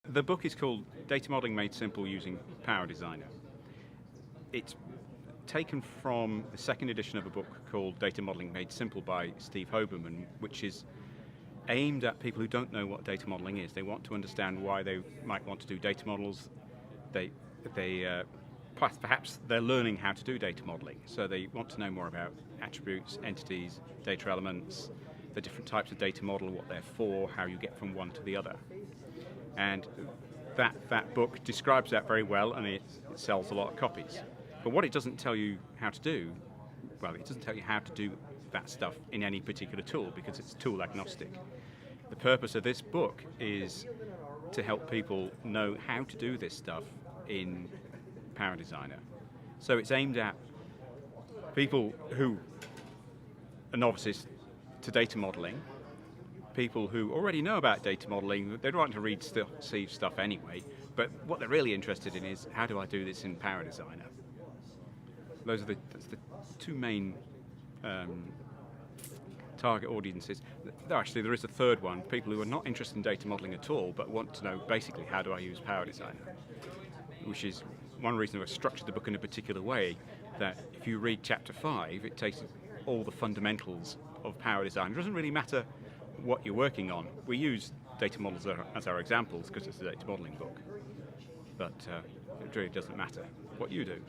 The book is called Data Modeling Made Simple Using PowerDesigner. It's taken from the second edition of a book called Data Modeling Made Simple by Steve Hoberman, which is aimed at people who don't know what data modeling is. They want to understand why they might want to do data models. Perhaps they're learning how to do data modeling, so they want to know more about attributes, entities, data elements, the different types of data model, what they're for, how you get from one to the other. And that book describes that very well, and it sells a lot of copies. But what it doesn't tell you how to do, well, it doesn't tell you how to do that stuff in any particular tool, because it's tool agnostic. The purpose of this book is to help people know how to do this stuff in PowerDesigner. So it's aimed at people who are novices to data modeling, people who already know about data modeling. They don't want to read Steve's stuff anyway, but what they're really interested in is, how do I do this in PowerDesigner? That's the two main target audiences. Actually, there is a third one, people who are not interested in data modeling at all, but want to know basically, how do I use PowerDesigner? Which is one reason I've structured the book in a particular way, that if you read chapter 5, it takes all the fundamentals of PowerDesigner. It doesn't really matter what you're working on. We use data models as our examples because it's a data modeling book, but it really doesn't matter what you do.